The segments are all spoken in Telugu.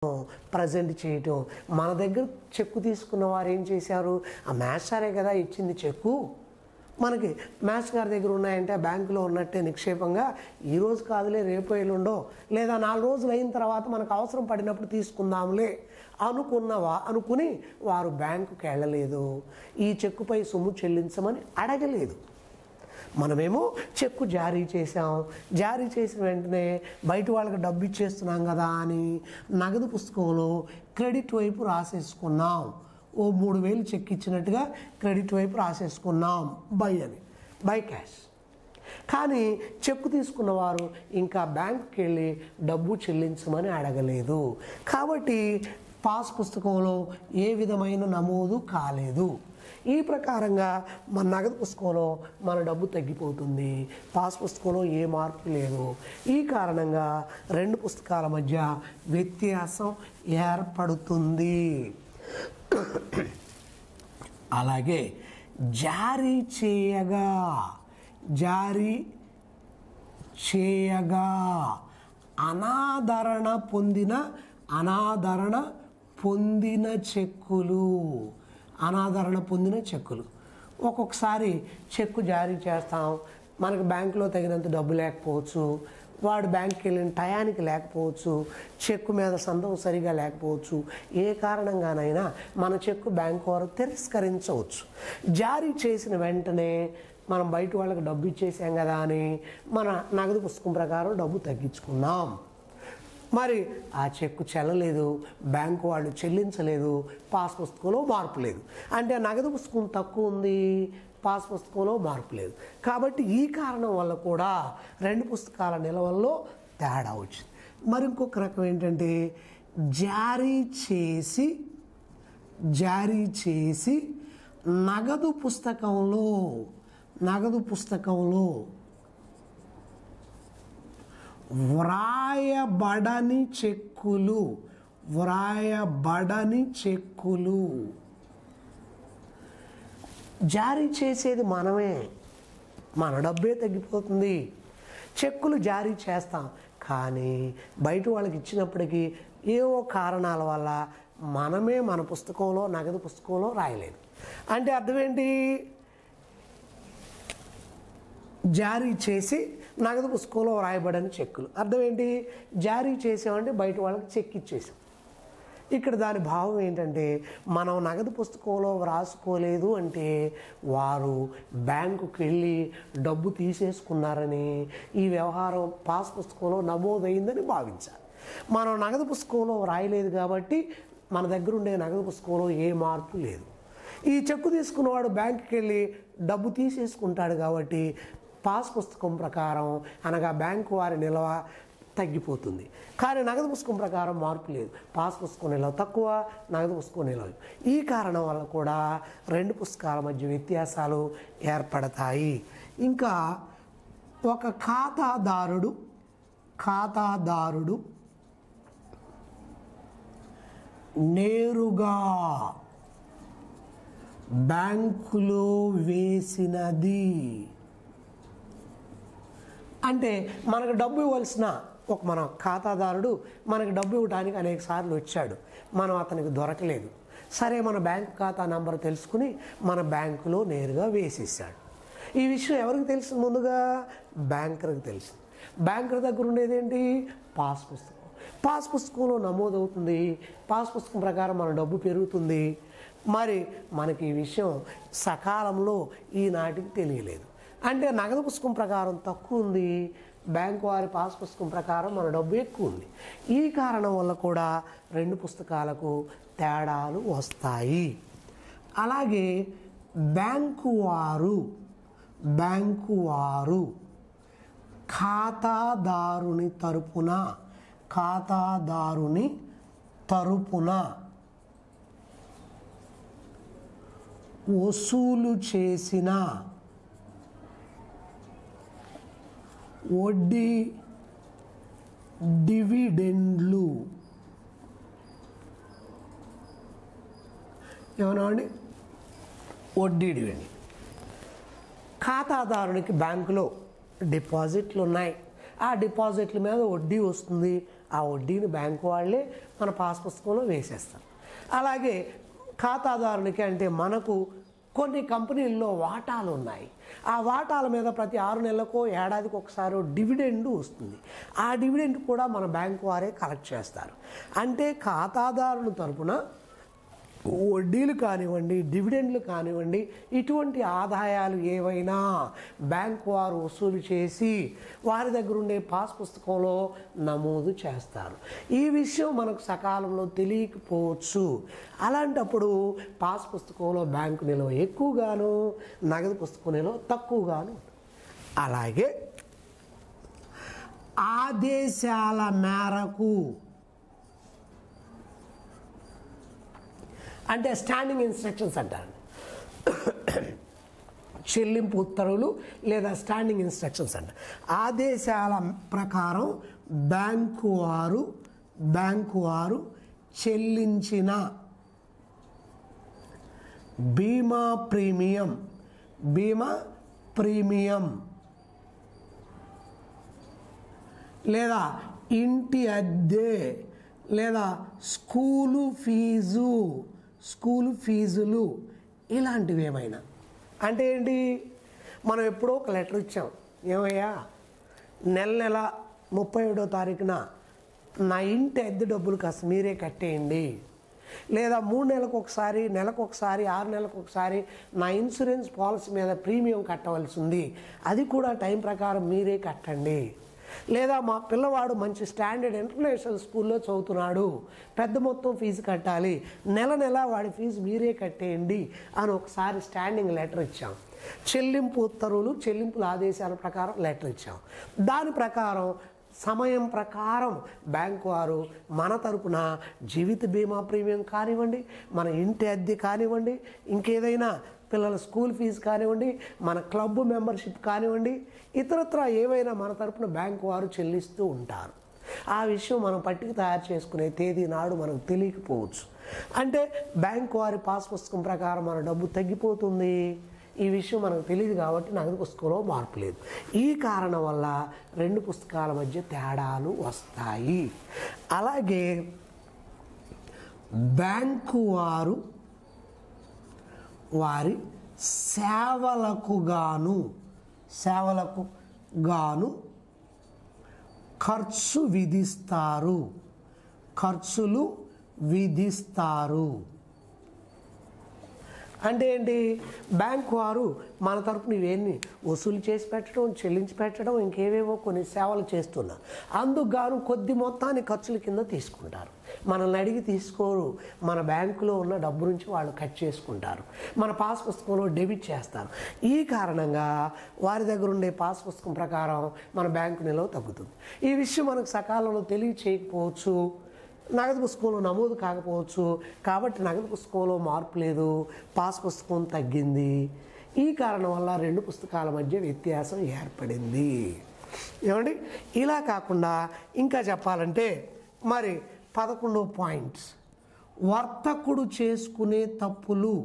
ప్రజెంట్ చేయటం. మన దగ్గర చెక్కు తీసుకున్న వారు ఏం చేశారు, ఆ మాస్టరే కదా ఇచ్చింది చెక్కు, మనకి మాస్టర్ గారి దగ్గర ఉన్నాయంటే బ్యాంకులో ఉన్నట్టే నిక్షేపంగా ఈరోజు కాదులే రేపు ఎల్లుండో లేదా 4 రోజులు అయిన తర్వాత మనకు అవసరం పడినప్పుడు తీసుకుందాంలే అనుకుని వారు బ్యాంకుకి వెళ్ళలేదు, ఈ చెక్కుపై సొమ్ము చెల్లించమని అడగలేదు. మనమేమో చెక్కు జారీ చేసాం, జారీ చేసిన వెంటనే బయట వాళ్ళకి డబ్బు ఇచ్చేస్తున్నాం కదా అని నగదు పుస్తకంలో క్రెడిట్ వైపు రాసేసుకున్నాం. ఓ 3,000 చెక్ ఇచ్చినట్టుగా క్రెడిట్ వైపు రాసేసుకున్నాం బై క్యాష్. కానీ చెక్కు తీసుకున్నవారు ఇంకా బ్యాంకుకి వెళ్ళి డబ్బు చెల్లించమని అడగలేదు, కాబట్టి పాస్ పుస్తకంలో ఏ విధమైన నమోదు కాలేదు. ఈ ప్రకారంగా మన నగదు పుస్తకంలో మన డబ్బు తగ్గిపోతుంది, పాస్ పుస్తకంలో ఏ మార్పు లేదు. ఈ కారణంగా 2 పుస్తకాల మధ్య వ్యత్యాసం ఏర్పడుతుంది. అలాగే జారీ చేయగా అనాదరణ పొందిన చెక్కులు ఒక్కొక్కసారి చెక్కు జారీ చేస్తాం, మనకు బ్యాంకులో తగినంత డబ్బు లేకపోవచ్చు, వాడు బ్యాంక్కి వెళ్ళిన టయానికి లేకపోవచ్చు, చెక్కు మీద సంతకం సరిగా లేకపోవచ్చు, ఏ కారణంగానైనా మన చెక్కు బ్యాంకు వారు తిరస్కరించవచ్చు. జారీ చేసిన వెంటనే మనం బయట వాళ్ళకి డబ్బు ఇచ్చేసాం కదా అని మన నగదు పుస్తకం ప్రకారం డబ్బు తగ్గించుకున్నాం, మరి ఆ చెక్కు చెల్లలేదు, బ్యాంకు వాళ్ళు చెల్లించలేదు, పాస్ పుస్తకంలో మార్పు లేదు. అంటే నగదు పుస్తకం తక్కువ ఉంది, పాస్ పుస్తకంలో మార్పు లేదు. కాబట్టి ఈ కారణం వల్ల కూడా 2 పుస్తకాల నిల్వల్లో తేడా వచ్చింది. మరి ఇంకొక రకం ఏంటంటే జారీ చేసి నగదు పుస్తకంలో వ్రాయబడని చెక్కులు. జారీ చేసేది మనమే, మన డబ్బే తగ్గిపోతుంది. చెక్కులు జారీ చేస్తాం కానీ బయట వాళ్ళకి ఇచ్చినప్పటికీ ఏవో కారణాల వల్ల మనమే మన పుస్తకంలో నగదు పుస్తకంలో రాయలేదు. అంటే అర్థం ఏంటి, జారీ చేసి నగదు పుస్తకంలో రాయబడని చెక్కులు. అర్థం ఏంటి, జారీ చేసామంటే బయట వాళ్ళకి చెక్ ఇచ్చేసాం. ఇక్కడ దాని భావం ఏంటంటే మనం నగదు పుస్తకంలో వ్రాసుకోలేదు అంటే వారు బ్యాంకుకి వెళ్ళి డబ్బు తీసేసుకున్నారని, ఈ వ్యవహారం పాస్ పుస్తకంలో నమోదైందని భావించాలి. మనం నగదు పుస్తకంలో వ్రాయలేదు కాబట్టి మన దగ్గర ఉండే నగదు పుస్తకంలో ఏ మార్పు లేదు. ఈ చెక్కు తీసుకున్నవాడు బ్యాంకుకి వెళ్ళి డబ్బు తీసేసుకుంటాడు కాబట్టి పాస్ పుస్తకం ప్రకారం అనగా బ్యాంకు వారి నిల్వ తగ్గిపోతుంది. కానీ నగదు పుస్తకం ప్రకారం మార్పు లేదు, పాస్ పుస్తకం నిల్వ తక్కువ, నగదు పుస్తకం నిల్వ. ఈ కారణం వల్ల కూడా 2 పుస్తకాల మధ్య వ్యత్యాసాలు ఏర్పడతాయి. ఇంకా ఒక ఖాతాదారుడు నేరుగా బ్యాంకులో వేసినది అంటే మనకు డబ్బు ఇవ్వాల్సిన మన ఖాతాదారుడు మనకు డబ్బు ఇవ్వడానికి అనేక సార్లు వచ్చాడు, మనం అతనికి దొరకలేదు. సరే మన బ్యాంకు ఖాతా నంబర్ తెలుసుకుని మన బ్యాంకులో నేరుగా వేసేసాడు. ఈ విషయం ఎవరికి తెలుసు, ముందుగా బ్యాంకర్కి తెలుసు. బ్యాంకర్ దగ్గర ఉండేది ఏంటి, పాస్ పుస్తకం. పాస్ పుస్తకంలో నమోదవుతుంది, పాస్ పుస్తకం ప్రకారం మన డబ్బు పెరుగుతుంది. మరి మనకి ఈ విషయం సకాలంలో ఈనాటికి తెలియలేదు. అంటే నగదు పుస్తకం ప్రకారం తక్కువ ఉంది, బ్యాంకు వారి పాస్ పుస్తకం ప్రకారం మన డబ్బు ఎక్కువ ఉంది. ఈ కారణం వల్ల కూడా 2 పుస్తకాలకు తేడాలు వస్తాయి. అలాగే బ్యాంకు వారు ఖాతాదారుని తరపున వసూలు చేసిన వడ్డీ డివిడెండ్లు ఏమన్నామండి, వడ్డీ డివిడెండ్. ఖాతాదారునికి బ్యాంకులో డిపాజిట్లు ఉన్నాయి, ఆ డిపాజిట్ల మీద వడ్డీ వస్తుంది, ఆ వడ్డీని బ్యాంకు వాళ్ళే మన పాస్ పుస్తకంలో వేసేస్తారు. అలాగే ఖాతాదారునికి అంటే మనకు కొన్ని కంపెనీల్లో వాటాలు ఉన్నాయి. ఆ వాటాల మీద ప్రతి 6 నెలలకో ఏడాదికి ఒకసారి డివిడెండ్ వస్తుంది. ఆ డివిడెండ్ కూడా మన బ్యాంకు వారే కలెక్ట్ చేస్తారు. అంటే ఖాతాదారుల తరపున వడ్డీలు కానివ్వండి, డివిడెండ్లు కానివ్వండి, ఇటువంటి ఆదాయాలు ఏవైనా బ్యాంకు వారు వసూలు చేసి వారి దగ్గర ఉండే పాస్ పుస్తకంలో నమోదు చేస్తారు. ఈ విషయం మనకు సకాలంలో తెలియకపోవచ్చు. అలాంటప్పుడు పాస్ పుస్తకంలో బ్యాంకు నిల్వ ఎక్కువగాను, నగదు పుస్తకం నిల్వ తక్కువగాను. అలాగే ఆదేశాల మేరకు అంటే స్టాండింగ్ ఇన్స్ట్రక్షన్స్ అంటారు. చెల్లింపు ఉత్తర్వులు లేదా స్టాండింగ్ ఇన్స్ట్రక్షన్స్ అంటారు. ఆదేశాల ప్రకారం బ్యాంకు వారు చెల్లించిన బీమా ప్రీమియం లేదా ఇంటి అద్దె లేదా స్కూలు ఫీజులు ఇలాంటివి ఏమైనా. అంటే ఏంటి, మనం ఎప్పుడో ఒక లెటర్ ఇచ్చాం, ఏమయ్యా నెల 31వ తారీఖున నా ఇంటి అద్దె డబ్బులు కాస్త మీరే కట్టేయండి, లేదా 3 నెలలకు ఒకసారి, నెలకు ఒకసారి, 6 నెలలకు ఒకసారి నా ఇన్సూరెన్స్ పాలసీ మీద ప్రీమియం కట్టవలసి ఉంది, అది కూడా టైం ప్రకారం మీరే కట్టండి, లేదా మా పిల్లవాడు మంచి స్టాండర్డ్ ఇంటర్నేషనల్ స్కూల్లో చదువుతున్నాడు, పెద్ద మొత్తం ఫీజు కట్టాలి, నెల వాడి ఫీజు మీరే కట్టేయండి అని ఒకసారి స్టాండింగ్ లెటర్ ఇచ్చాం. చెల్లింపు ఉత్తర్వులు, చెల్లింపుల ఆదేశాల ప్రకారం లెటర్ ఇచ్చాం. దాని ప్రకారం సమయం ప్రకారం బ్యాంకు వారు మన తరపున జీవిత బీమా ప్రీమియం కానివ్వండి, మన ఇంటి అద్దె కానివ్వండి, ఇంకేదైనా పిల్లల స్కూల్ ఫీజు కానివ్వండి, మన క్లబ్ మెంబర్షిప్ కానివ్వండి, ఇతరత్రా ఏవైనా మన తరపున బ్యాంకు వారు చెల్లిస్తూ ఉంటారు. ఆ విషయం మనం పట్టిక తయారు చేసుకునే తేదీ నాడు మనకు తెలియకపోవచ్చు. అంటే బ్యాంకు వారి పాస్ పుస్తకం ప్రకారం మన డబ్బు తగ్గిపోతుంది, ఈ విషయం మనకు తెలియదు కాబట్టి నగదు పుస్తకంలో మార్పు లేదు. ఈ కారణం వల్ల 2 పుస్తకాల మధ్య తేడాలు వస్తాయి. అలాగే బ్యాంకు వారు వారి సేవలకు గాను ఖర్చులు విధిస్తారు. అంటే ఏంటి, బ్యాంకు వారు మన తరపున ఇవన్నీ వసూలు చేసి పెట్టడం, చెల్లించి పెట్టడం, ఇంకేవేవో కొన్ని సేవలు చేస్తున్నారు. అందుకు గాను కొద్ది మొత్తాన్ని ఖర్చుల కింద తీసుకుంటారు. మనల్ని అడిగి తీసుకోరు, మన బ్యాంకులో ఉన్న డబ్బు నుంచి వాళ్ళు కట్ చేసుకుంటారు, మన పాస్ పుస్తకంలో డెబిట్ చేస్తారు. ఈ కారణంగా వారి దగ్గర ఉండే పాస్ పుస్తకం ప్రకారం మన బ్యాంకు నిల్వ తగ్గుతుంది. ఈ విషయం మనకు సకాలంలో తెలియచేయకపోవచ్చు, నగదు పుస్తకంలో నమోదు కాకపోవచ్చు. కాబట్టి నగదు పుస్తకంలో మార్పు లేదు, పాస్ పుస్తకం తగ్గింది. ఈ కారణం వల్ల 2 పుస్తకాల మధ్య వ్యత్యాసం ఏర్పడింది. ఏమండి, ఇలా కాకుండా ఇంకా చెప్పాలంటే మరి 11వ పాయింట్స్, వర్తకుడు చేసుకునే తప్పులు.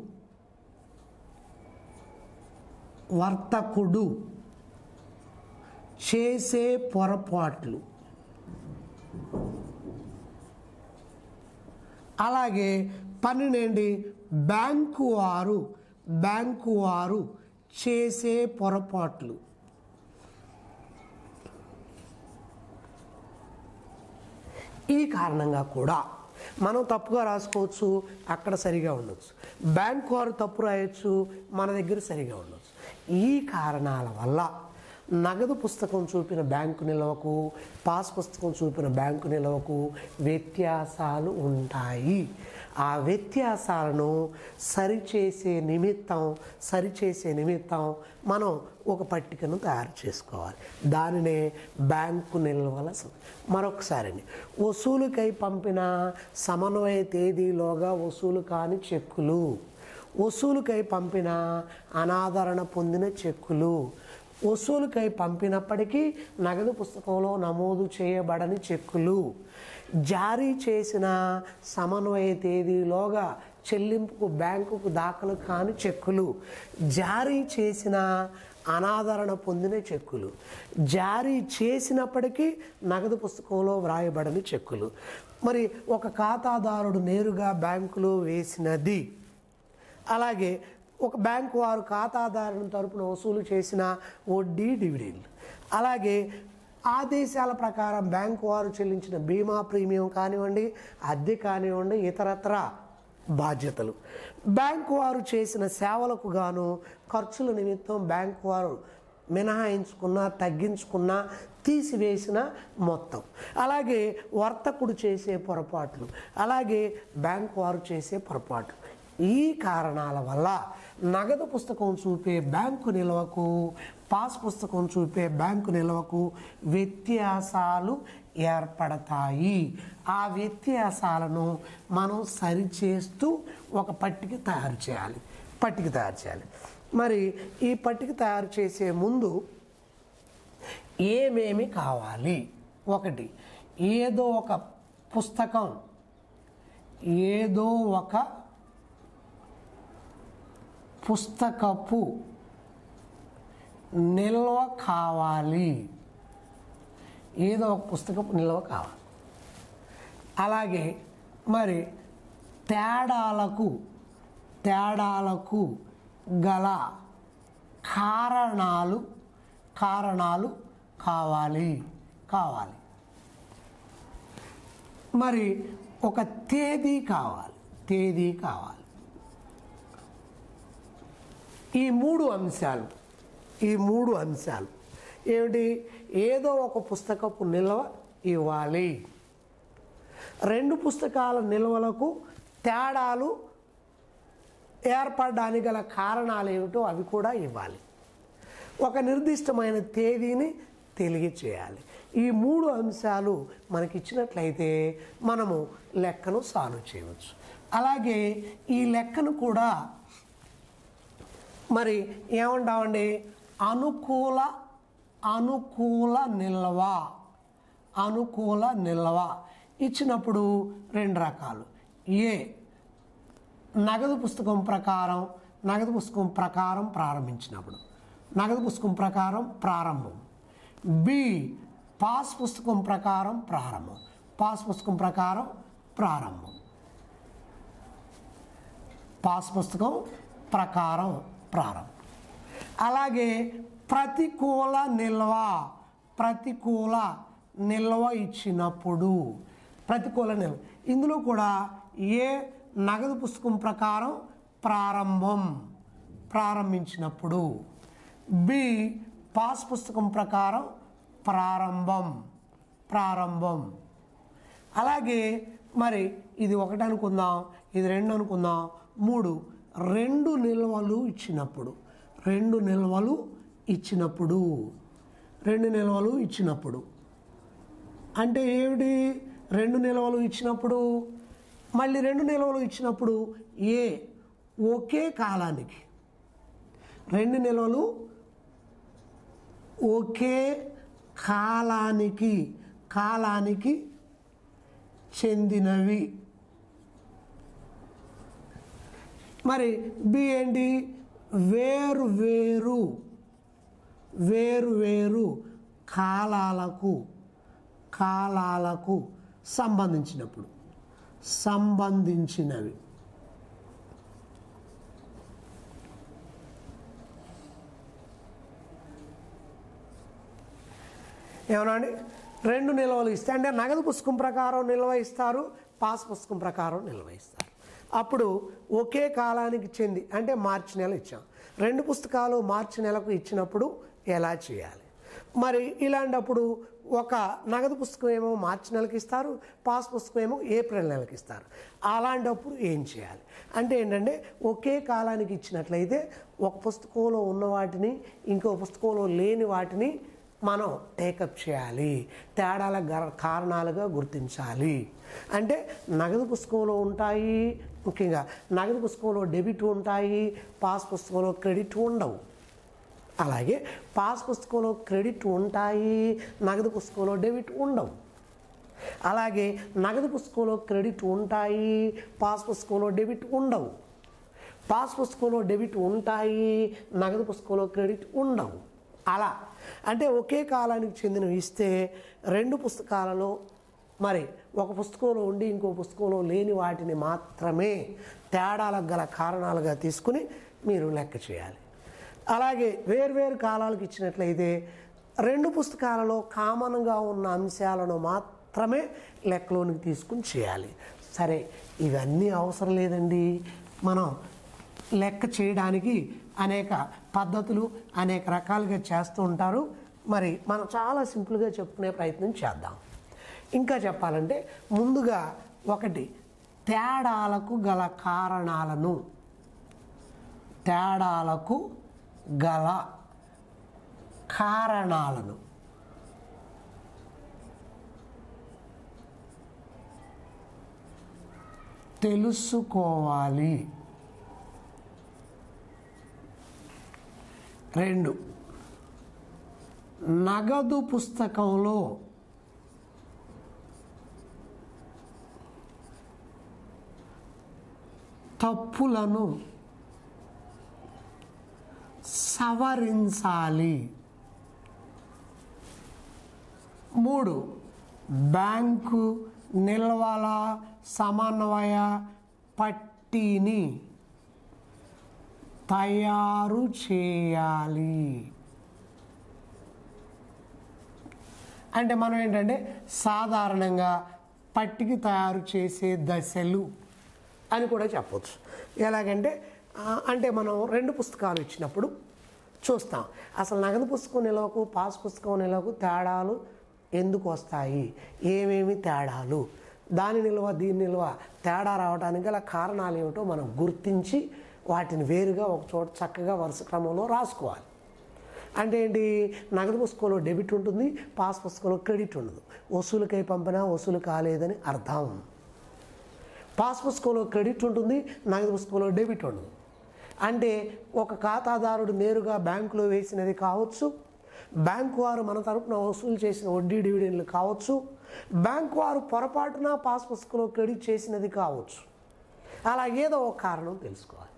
వర్తకుడు చేసే పొరపాట్లు. అలాగే 12 బ్యాంకు వారు చేసే పొరపాట్లు. ఈ కారణంగా కూడా మనం తప్పుగా రాసుకోవచ్చు, అక్కడ సరిగా ఉండొచ్చు. బ్యాంకు వారు తప్పు రాయొచ్చు, మన దగ్గర సరిగా ఉండొచ్చు. ఈ కారణాల వల్ల నగదు పుస్తకం చూపిన బ్యాంకు నిల్వకు, పాస్ పుస్తకం చూపిన బ్యాంకు నిల్వకు వ్యత్యాసాలు ఉంటాయి. ఆ వ్యత్యాసాలను సరిచేసే నిమిత్తం మనం ఒక పట్టికను తయారు చేసుకోవాలి. దానినే బ్యాంకు నిల్వల. మరొకసారి, వసూలుకై పంపిన సమన్వయ తేదీలోగా వసూలు కాని చెక్కులు, వసూలుకై పంపిన అనాదరణ పొందిన చెక్కులు, వసూలుకై పంపినప్పటికీ నగదు పుస్తకంలో నమోదు చేయబడని చెక్కులు, జారీ చేసిన సమన్వయ తేదీలోగా చెల్లింపుకు బ్యాంకుకు దాఖలు కాని చెక్కులు, జారీ చేసిన అనాదరణ పొందిన చెక్కులు, జారీ చేసినప్పటికీ నగదు పుస్తకంలో వ్రాయబడని చెక్కులు. మరి ఒక ఖాతాదారుడు నేరుగా బ్యాంకులో వేసినది, అలాగే ఒక బ్యాంకు వారు ఖాతాదారుని తరపున వసూలు చేసిన వడ్డీ, డివిడెండ్లు, అలాగే ఆదేశాల ప్రకారం బ్యాంకు వారు చెల్లించిన బీమా ప్రీమియం కానివ్వండి, అద్దె కానివ్వండి, ఇతరత్ర బాధ్యతలు, బ్యాంకు వారు చేసిన సేవలకు గాను ఖర్చుల నిమిత్తం బ్యాంకు వారు మినహాయించుకున్న, తగ్గించుకున్న, తీసివేసిన మొత్తం, అలాగే వర్తకుడు చేసే పొరపాట్లు, అలాగే బ్యాంకు వారు చేసే పొరపాట్లు. ఈ కారణాల వల్ల నగదు పుస్తకం చూపే బ్యాంకు నిల్వకు, పాస్ పుస్తకం చూపే బ్యాంకు నిల్వకు వ్యత్యాసాలు ఏర్పడతాయి. ఆ వ్యత్యాసాలను మనం సరిచేస్తూ ఒక పట్టిక తయారు చేయాలి. మరి ఈ పట్టిక తయారు చేసే ముందు ఏమేమి కావాలి? ఒకటి, ఏదో ఒక పుస్తకపు నిల్వ కావాలి. ఏదో ఒక పుస్తకపు నిల్వ కావాలి. అలాగే మరి తేడాలకు గల కారణాలు కావాలి. మరి ఒక తేదీ కావాలి. ఈ మూడు అంశాలు ఏమిటి? ఏదో ఒక పుస్తకపు నిల్వ ఇవ్వాలి. రెండు పుస్తకాల నిల్వలకు తేడాలు ఏర్పడడానికి గల కారణాలు ఏమిటో అవి కూడా ఇవ్వాలి. ఒక నిర్దిష్టమైన తేదీని తెలియచేయాలి. ఈ మూడు అంశాలు మనకిచ్చినట్లయితే మనము లెక్కను సాల్వ్ చేయవచ్చు. అలాగే ఈ లెక్కను కూడా మరి ఏమంటామండి? అనుకూల నిల్వ ఇచ్చినప్పుడు రెండు రకాలు. ఏ నగదు పుస్తకం ప్రకారం ప్రారంభించినప్పుడు నగదు పుస్తకం ప్రకారం ప్రారంభం. బి పాస్ పుస్తకం ప్రకారం ప్రారంభం. పాస్ పుస్తకం ప్రకారం ప్రారంభం. అలాగే ప్రతికూల నిల్వ ఇచ్చినప్పుడు ఇందులో కూడా ఏ నగదు పుస్తకం ప్రకారం ప్రారంభించినప్పుడు, బి పాస్ పుస్తకం ప్రకారం ప్రారంభం. అలాగే మరి ఇది ఒకటి అనుకుందాం, ఇది రెండు అనుకుందాం, మూడు రెండు నిల్వలు ఇచ్చినప్పుడు అంటే ఏమిటి? రెండు నిల్వలు ఇచ్చినప్పుడు, మళ్ళీ రెండు నిల్వలు ఇచ్చినప్పుడు ఏ ఒకే కాలానికి, రెండు నిల్వలు ఒకే కాలానికి చెందినవి. మరి బి ఏంటి? వేరు కాలాలకు సంబంధించినవి. ఏమనండి? రెండు నిల్వలు ఇస్తే అంటే నగదు పుస్తకం ప్రకారం నిల్వ ఇస్తారు, పాస్ పుస్తకం ప్రకారం నిల్వ ఇస్తారు. అప్పుడు ఒకే కాలానికి చెంది అంటే మార్చి నెల ఇచ్చాం. రెండు పుస్తకాలు మార్చి నెలకు ఇచ్చినప్పుడు ఎలా చేయాలి? మరి ఇలాంటప్పుడు ఒక నగదు పుస్తకం ఏమో మార్చి నెలకి ఇస్తారు, పాస్ పుస్తకం ఏమో ఏప్రిల్ నెలకి ఇస్తారు. అలాంటప్పుడు ఏం చేయాలి అంటే ఏంటంటే, ఒకే కాలానికి ఇచ్చినట్లయితే ఒక పుస్తకంలో ఉన్న వాటిని ఇంకో పుస్తకంలో లేని వాటిని మనం టేకప్ చేయాలి, తేడాల కారణాలుగా గుర్తించాలి. అంటే నగదు పుస్తకంలో ఉంటాయి, ముఖ్యంగా నగదు పుస్తకంలో డెబిట్ ఉంటాయి, పాస్ పుస్తకంలో క్రెడిట్ ఉండవు. అలాగే పాస్ పుస్తకంలో క్రెడిట్ ఉంటాయి, నగదు పుస్తకంలో డెబిట్ ఉండవు. అలాగే నగదు పుస్తకంలో క్రెడిట్ ఉంటాయి, పాస్ పుస్తకంలో డెబిట్ ఉండవు. పాస్ పుస్తకంలో డెబిట్ ఉంటాయి, నగదు పుస్తకంలో క్రెడిట్ ఉండవు. అలా అంటే ఒకే కాలానికి చెందినవి ఇస్తే 2 పుస్తకాలలో మరి ఒక పుస్తకంలో ఉండి ఇంకో పుస్తకంలో లేని వాటిని మాత్రమే తేడాలకు గల కారణాలుగా తీసుకుని మీరు లెక్క చేయాలి. అలాగే వేర్వేరు కాలాలకు ఇచ్చినట్లయితే 2 పుస్తకాలలో కామన్గా ఉన్న అంశాలను మాత్రమే లెక్కలోనికి తీసుకుని చేయాలి. సరే, ఇవన్నీ అవసరం లేదండి, మనం లెక్క చేయడానికి అనేక పద్ధతులు అనేక రకాలుగా చేస్తూ ఉంటారు. మరి మనం చాలా సింపుల్గా చెప్పుకునే ప్రయత్నం చేద్దాం. ఇంకా చెప్పాలంటే ముందుగా ఒకటి తేడాలకు గల కారణాలను తెలుసుకోవాలి. 2, నగదు పుస్తకంలో తప్పులను సవరించాలి. 3, బ్యాంకు నిల్వల సమన్వయ పట్టీని తయారు చేయాలి. అంటే మనం ఏంటంటే సాధారణంగా పట్టిక తయారు చేసే దశలు అని కూడా చెప్పవచ్చు. ఎలాగంటే అంటే మనం 2 పుస్తకాలు ఇచ్చినప్పుడు చూస్తాం అసలు నగదు పుస్తకం నిల్వకు పాస్ పుస్తకం నిల్వకు తేడాలు ఎందుకు వస్తాయి, ఏమేమి తేడాలు, దాని నిల్వ దీని నిల్వ తేడా రావడానికి గల కారణాలు ఏమిటో మనం గుర్తించి వాటిని వేరుగా ఒక చోట చక్కగా వరుస క్రమంలో రాసుకోవాలి. అంటే ఏంటి, నగదు పుస్తకంలో డెబిట్ ఉంటుంది, పాస్ పుస్తకంలో క్రెడిట్ ఉండదు. వసూలుకై పంపినా వసూలు కాలేదని అర్థం. పాస్ పుస్తకంలో క్రెడిట్ ఉంటుంది, నగదు పుస్తకంలో డెబిట్ ఉండదు. అంటే ఒక ఖాతాదారుడు నేరుగా బ్యాంకులో వేసినది కావచ్చు, బ్యాంకు వారు మన తరపున వసూలు చేసిన వడ్డీ డివిడెండ్లు కావచ్చు, బ్యాంకు వారు పొరపాటున పాస్ పుస్తకంలో క్రెడిట్ చేసినది కావచ్చు. అలా ఏదో ఒక కారణం తెలుసుకోవాలి.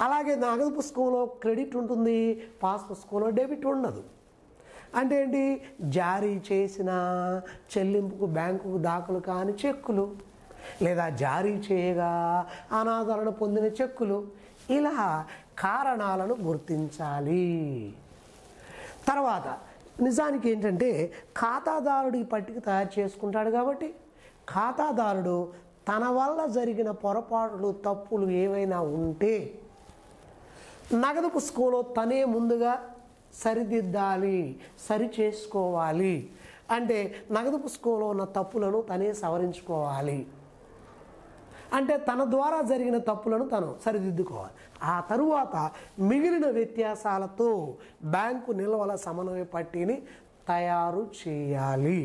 అలాగే నగదు పుస్తకంలో క్రెడిట్ ఉంటుంది, పాస్ పుస్తకంలో డెబిట్ ఉండదు. అంటే ఏంటి, జారీ చేసిన చెల్లింపుకు బ్యాంకుకు దాఖలు కాని చెక్కులు, లేదా జారీ చేయగా అనాదరణ పొందిన చెక్కులు, ఇలా కారణాలను గుర్తించాలి. తర్వాత నిజానికి ఏంటంటే ఖాతాదారుడు ఈ పట్టిక తయారు చేసుకుంటాడు కాబట్టి ఖాతాదారుడు తన వల్ల జరిగిన పొరపాట్లు తప్పులు ఏవైనా ఉంటే నగదు పుస్తకంలో తనే ముందుగా సరిదిద్దాలి, సరి చేసుకోవాలి. అంటే నగదు పుస్తకంలో ఉన్న తప్పులను తనే సవరించుకోవాలి. అంటే తన ద్వారా జరిగిన తప్పులను తను సరిదిద్దుకోవాలి. ఆ తరువాత మిగిలిన వ్యత్యాసాలతో బ్యాంకు నిల్వల సమన్వయ పట్టీని తయారు చేయాలి.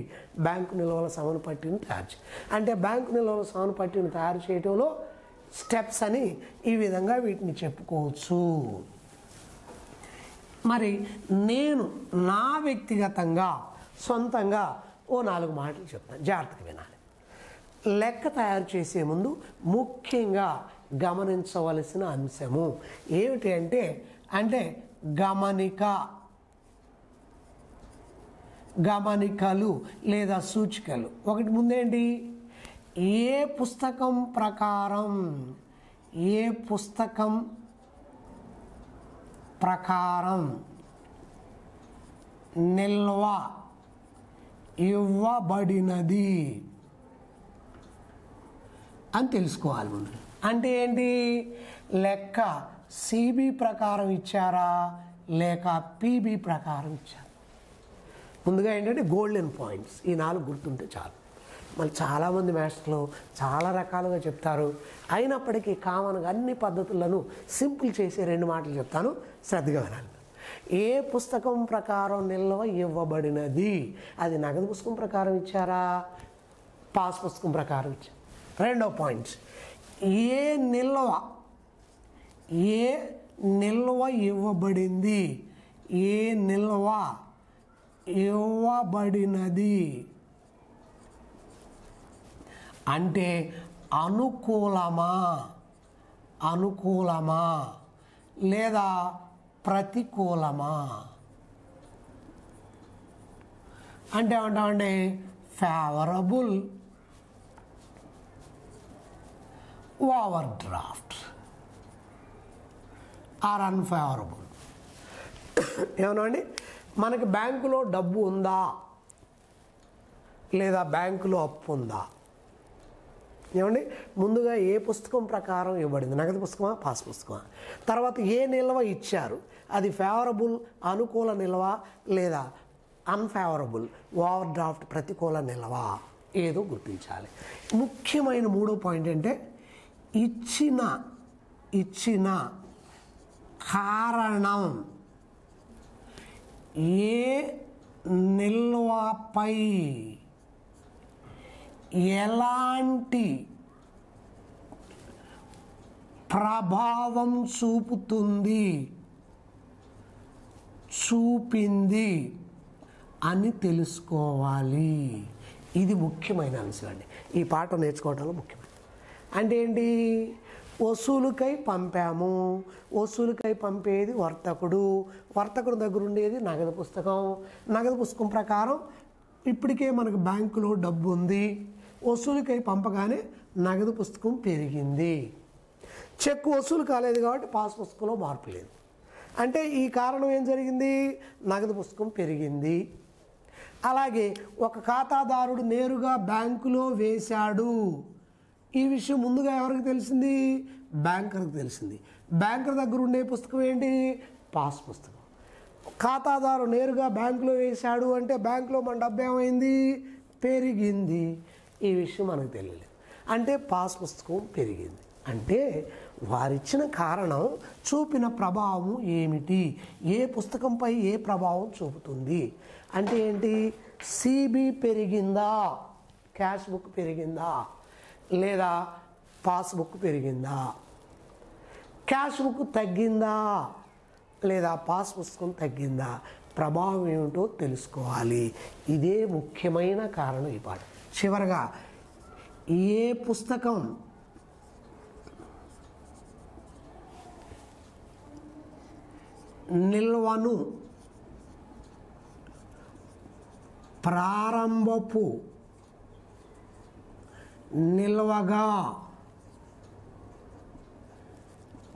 బ్యాంకు నిల్వల సమన్వయ పట్టీని తయారు చేయాలి. అంటే బ్యాంకు నిల్వల సమన్వయ పట్టీని తయారు చేయడంలో స్టెప్స్ అని ఈ విధంగా వీటిని చెప్పుకోవచ్చు. మరి నేను నా వ్యక్తిగతంగా సొంతంగా ఓ 4 మాటలు చెప్తాను, జాగ్రత్తగా వినాలి. లెక్క తయారు చేసే ముందు ముఖ్యంగా గమనించవలసిన అంశము ఏమిటి అంటే గమనికలు లేదా సూచికలు. ఒకటి ముందేంటి, ఏ పుస్తకం ప్రకారం నిల్వ ఇవ్వబడినది అని తెలుసుకోవాలి ముందు. అంటే ఏంటి, లెక్క సిబి ప్రకారం ఇచ్చారా లేక పిబి ప్రకారం ఇచ్చారా. ముందుగా ఏంటంటే గోల్డెన్ పాయింట్స్, ఈ 4 గుర్తుంటే చాలు. మళ్ళీ చాలామంది మాస్టర్లు చాలా రకాలుగా చెప్తారు, అయినప్పటికీ కామన్గా అన్ని పద్ధతులను సింపుల్ చేసే 2 మాటలు చెప్తాను, శ్రద్ధగా వినాలి. ఏ పుస్తకం ప్రకారం నిల్వ ఇవ్వబడినది, అది నగదు పుస్తకం ప్రకారం ఇచ్చారా పాస్ పుస్తకం ప్రకారం ఇచ్చారా. రెండో పాయింట్స్, ఏ నిల్వ ఇవ్వబడింది, ఏ నిల్వ ఇవ్వబడినది అంటే అనుకూలమా అనుకూలమా లేదా ప్రతికూలమా అంటే ఏమంటామండి favourable overdraft or unfavourable. ఏమన్నాండి మనకి బ్యాంకులో డబ్బు ఉందా లేదా బ్యాంకులో అప్పు ఉందా? ఏమండి ముందుగా ఏ పుస్తకం ప్రకారం ఇవ్వబడింది, నగదు పుస్తకమా పాస్ పుస్తకమా? తర్వాత ఏ నిల్వ ఇచ్చారు, అది ఫేవరబుల్ అనుకూల నిల్వ లేదా అన్ఫేవరబుల్ ఓవర్ డ్రాఫ్ట్ ప్రతికూల నిల్వ ఏదో గుర్తించాలి. ముఖ్యమైన మూడో పాయింట్ అంటే ఇచ్చిన కారణం ఏ నిల్వపై ఎలాంటి ప్రభావం చూపింది అని తెలుసుకోవాలి. ఇది ముఖ్యమైన అంశం అండి. ఈ పాఠం నేర్చుకోవడంలో ముఖ్యమైన అంటే ఏంటి? వసూలుకై పంపాము, వసూలుకై పంపేది వర్తకుడు దగ్గర ఉండేది నగదు పుస్తకం. నగదు పుస్తకం ప్రకారం ఇప్పటికే మనకు బ్యాంకులో డబ్బు ఉంది, వసూలుకై పంపగానే నగదు పుస్తకం పెరిగింది. చెక్కు వసూలు కాలేదు కాబట్టి పాస్ పుస్తకంలో మార్పు లేదు. అంటే ఈ కారణం ఏం జరిగింది? నగదు పుస్తకం పెరిగింది. అలాగే ఒక ఖాతాదారుడు నేరుగా బ్యాంకులో వేశాడు. ఈ విషయం ముందుగా ఎవరికి తెలిసింది? బ్యాంకర్కి తెలిసింది. బ్యాంకర్ దగ్గర ఉండే పుస్తకం ఏంటి? పాస్ పుస్తకం. ఖాతాదారు నేరుగా బ్యాంకులో వేశాడు అంటే బ్యాంకులో మన డబ్బు ఏమైంది? పెరిగింది. ఈ విషయం మనకు తెలియలేదు. అంటే పాస్ పుస్తకం పెరిగింది. అంటే వారిచ్చిన కారణం చూపిన ప్రభావం ఏమిటి, ఏ పుస్తకంపై ఏ ప్రభావం చూపుతుంది అంటే ఏంటి? సిబి పెరిగిందా, క్యాష్ బుక్ పెరిగిందా లేదా పాస్బుక్ పెరిగిందా? క్యాష్ బుక్ తగ్గిందా లేదా పాస్ పుస్తకం తగ్గిందా? ప్రభావం ఏమిటో తెలుసుకోవాలి. ఇదే ముఖ్యమైన కారణం ఈ పాఠం. చివరగా ఏ పుస్తకం నిల్వను ప్రారంభపు నిల్వగా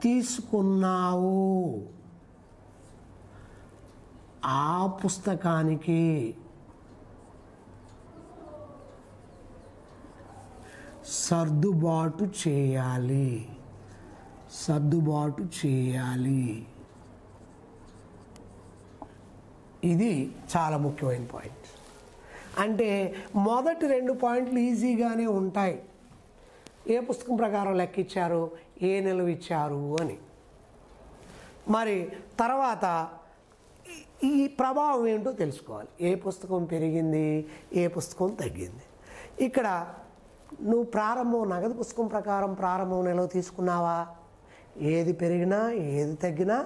తీసుకున్నావు ఆ పుస్తకానికి సర్దుబాటు చేయాలి. ఇది చాలా ముఖ్యమైన పాయింట్. అంటే మొదటి 2 పాయింట్లు ఈజీగానే ఉంటాయి. ఏ పుస్తకం ప్రకారం లెక్కిచ్చారు, ఏ నిల్వ ఇచ్చారు అని. మరి తర్వాత ఈ ప్రభావం ఏంటో తెలుసుకోవాలి. ఏ పుస్తకం పెరిగింది, ఏ పుస్తకం తగ్గింది. ఇక్కడ నువ్వు నగదు పుస్తకం ప్రకారం ప్రారంభం నిల్వ తీసుకున్నావా? ఏది పెరిగినా ఏది తగ్గినా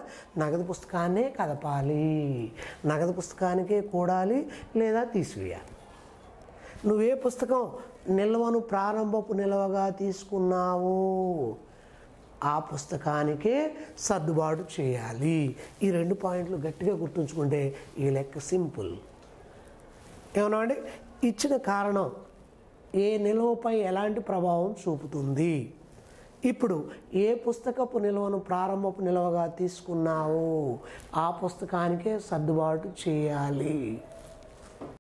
నగదు పుస్తకాన్నే కదపాలి, నగదు పుస్తకానికే కూడాలి లేదా తీసివేయాలి. నువ్వే పుస్తకం నిల్వను ప్రారంభపు నిల్వగా తీసుకున్నావు ఆ పుస్తకానికే సర్దుబాటు చేయాలి. ఈ 2 పాయింట్లు గట్టిగా గుర్తుంచుకుంటే ఈ లెక్క సింపుల్. ఏమన్నా అండి? ఇచ్చిన కారణం ఏ నిల్వపై ఎలాంటి ప్రభావం చూపుతుంది. ఇప్పుడు ఏ పుస్తకపు నిల్వను ప్రారంభపు నిల్వగా తీసుకున్నావు ఆ పుస్తకానికే సర్దుబాటు చేయాలి.